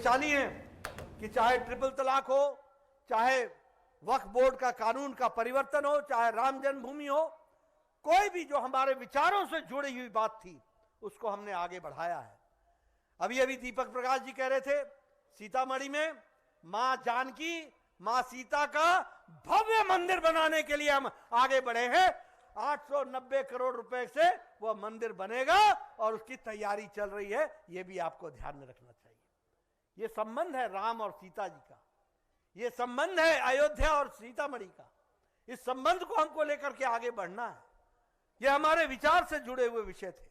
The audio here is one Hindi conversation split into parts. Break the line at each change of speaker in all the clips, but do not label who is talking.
भाग्यशाली हैं कि चाहे ट्रिपल तलाक हो, चाहे वक्फ बोर्ड का कानून का परिवर्तन हो, चाहे राम जन्मभूमि हो, कोई भी जो हमारे विचारों से जुड़ी हुई बात थी उसको हमने आगे बढ़ाया है। अभी अभी दीपक प्रकाश जी कह रहे थे सीतामढ़ी में मां जानकी, मां सीता का भव्य मंदिर बनाने के लिए हम आगे बढ़े हैं। 890 करोड़ रुपए से वह मंदिर बनेगा और उसकी तैयारी चल रही है, यह भी आपको ध्यान में रखना चाहिए। यह संबंध है राम और सीता जी का, यह संबंध है अयोध्या और सीतामढ़ी का। इस संबंध को हमको लेकर के आगे बढ़ना है। यह हमारे विचार से जुड़े हुए विषय थे।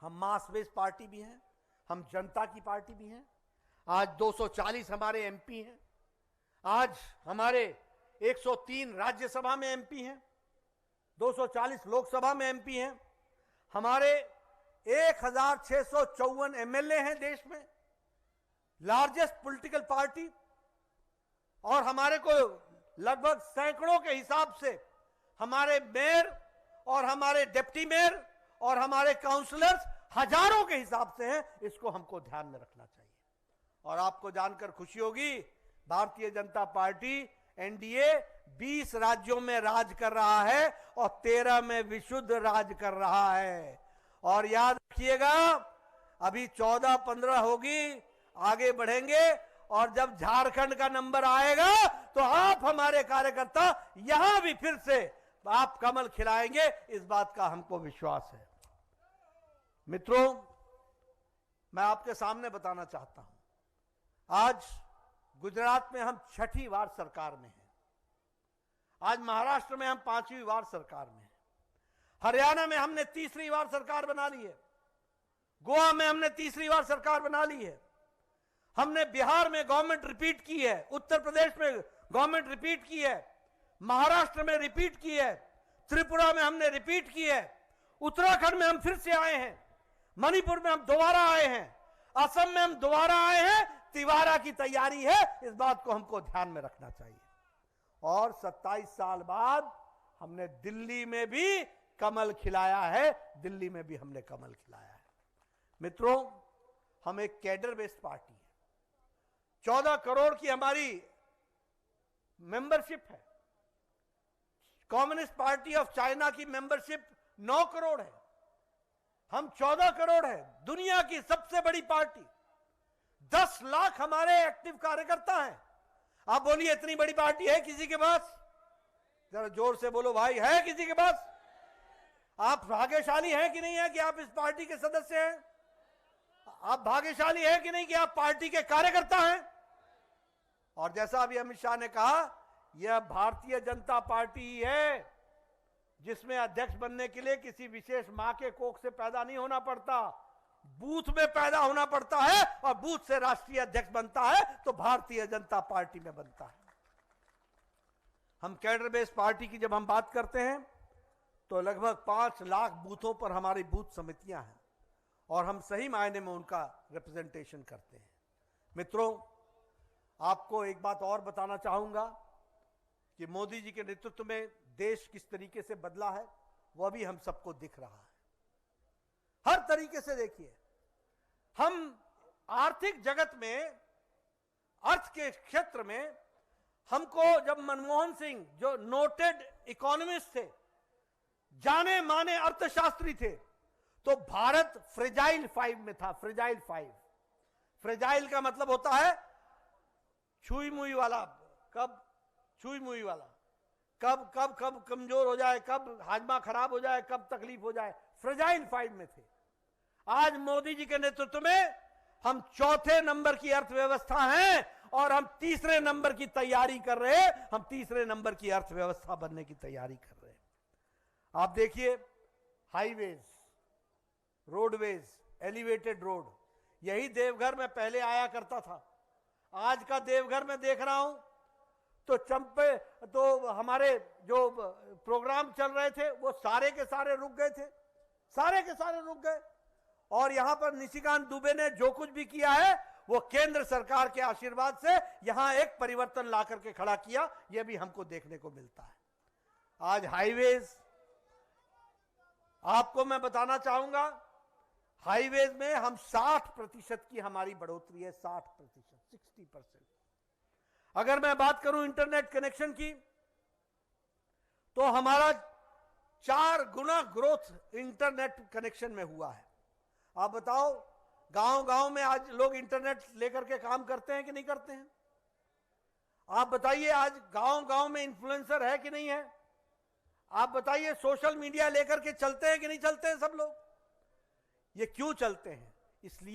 हम मास बेस्ड पार्टी भी हैं, हम जनता की पार्टी भी हैं। आज 240 हमारे एमपी हैं, आज हमारे 103 राज्यसभा में एमपी हैं, 240 लोकसभा में एमपी हैं, हमारे 1654 एमएलए हैं देश में, लार्जेस्ट पॉलिटिकल पार्टी। और हमारे को लगभग सैकड़ों के हिसाब से हमारे मेयर और हमारे डिप्टी मेयर और हमारे काउंसलर्स हजारों के हिसाब से हैं। इसको हमको ध्यान में रखना चाहिए। और आपको जानकर खुशी होगी, भारतीय जनता पार्टी एनडीए 20 राज्यों में राज कर रहा है और 13 में विशुद्ध राज कर रहा है। और याद रखिएगा, अभी 14-15 होगी, आगे बढ़ेंगे और जब झारखंड का नंबर आएगा तो आप हमारे कार्यकर्ता यहां भी फिर से आप कमल खिलाएंगे, इस बात का हमको विश्वास है। मित्रों, मैं आपके सामने बताना चाहता हूं, आज गुजरात में हम 6ठी बार सरकार में हैं, आज महाराष्ट्र में हम 5वीं बार सरकार में हैं, हरियाणा में हमने 3री बार सरकार बना ली है, गोवा में हमने 3री बार सरकार बना ली है, हमने बिहार में गवर्नमेंट रिपीट की है, उत्तर प्रदेश में गवर्नमेंट रिपीट की है, महाराष्ट्र में रिपीट की है, त्रिपुरा में हमने रिपीट की है, उत्तराखंड में हम फिर से आए हैं, मणिपुर में हम दोबारा आए हैं, असम में हम दोबारा आए हैं। तिवारा की तैयारी है, इस बात को हमको ध्यान में रखना चाहिए। और 27 साल बाद हमने दिल्ली में भी कमल खिलाया है, दिल्ली में भी हमने कमल खिलाया है। मित्रों, हम एक कैडर बेस्ड पार्टी है, 14 करोड़ की हमारी मेंबरशिप है। कम्युनिस्ट पार्टी ऑफ चाइना की मेंबरशिप 9 करोड़ है, हम 14 करोड़ है, दुनिया की सबसे बड़ी पार्टी। 10 लाख हमारे एक्टिव कार्यकर्ता हैं। आप बोलिए, इतनी बड़ी पार्टी है किसी के पास? जरा जोर से बोलो भाई, है किसी के पास? आप भाग्यशाली हैं कि नहीं है कि आप इस पार्टी के सदस्य हैं? आप भाग्यशाली हैं कि नहीं कि आप पार्टी के कार्यकर्ता हैं? और जैसा अभी अमित शाह ने कहा, यह भारतीय जनता पार्टी ही है जिसमें अध्यक्ष बनने के लिए किसी विशेष मां के कोख से पैदा नहीं होना पड़ता, बूथ में पैदा होना पड़ता है और बूथ से राष्ट्रीय अध्यक्ष बनता है तो भारतीय जनता पार्टी में बनता है। हम कैडर बेस्ड पार्टी की जब हम बात करते हैं तो लगभग 5 लाख बूथों पर हमारी बूथ समितियां हैं और हम सही मायने में उनका रिप्रेजेंटेशन करते हैं। मित्रों, आपको एक बात और बताना चाहूंगा कि मोदी जी के नेतृत्व में देश किस तरीके से बदला है, वह भी हम सबको दिख रहा है। हर तरीके से देखिए, हम आर्थिक जगत में, अर्थ के क्षेत्र में, हमको जब मनमोहन सिंह जो नोटेड इकोनॉमिस्ट थे, जाने माने अर्थशास्त्री थे, तो भारत फ्रेजाइल 5 में था। फ्रेजाइल 5, फ्रेजाइल का मतलब होता है छुई मुई वाला, कब छुई मुई वाला, कब कब कब कमजोर हो जाए, कब हाजमा खराब हो जाए, कब तकलीफ हो जाए, फ्रेजाइल 5 में थे। आज मोदी जी के नेतृत्व में हम 4थे नंबर की अर्थव्यवस्था हैं और हम 3रे नंबर की तैयारी कर रहे हैं। हम 3रे नंबर की अर्थव्यवस्था बनने की तैयारी कर रहे हैं। आप देखिए, हाईवेज, रोडवेज, एलिवेटेड रोड, यही देवघर में पहले आया करता था। आज का देवघर में देख रहा हूं तो चंपे, तो हमारे जो प्रोग्राम चल रहे थे वो सारे के सारे रुक गए थे, सारे के सारे रुक गए। और यहां पर निशिकांत दुबे ने जो कुछ भी किया है वो केंद्र सरकार के आशीर्वाद से यहां एक परिवर्तन ला करके खड़ा किया, यह भी हमको देखने को मिलता है। आज हाईवेज, आपको मैं बताना चाहूंगा हाईवेज में हम 60% की हमारी बढ़ोतरी है, 60%। अगर मैं बात करूं इंटरनेट कनेक्शन की, तो हमारा 4 गुना ग्रोथ इंटरनेट कनेक्शन में हुआ है। आप बताओ, गांव-गांव में आज लोग इंटरनेट लेकर के काम करते हैं कि नहीं करते हैं? आप बताइए, आज गांव-गांव में इन्फ्लुएंसर है कि नहीं है? आप बताइए, सोशल मीडिया लेकर के चलते हैं कि नहीं चलते हैं सब लोग? ये क्यों चलते हैं? इसलिए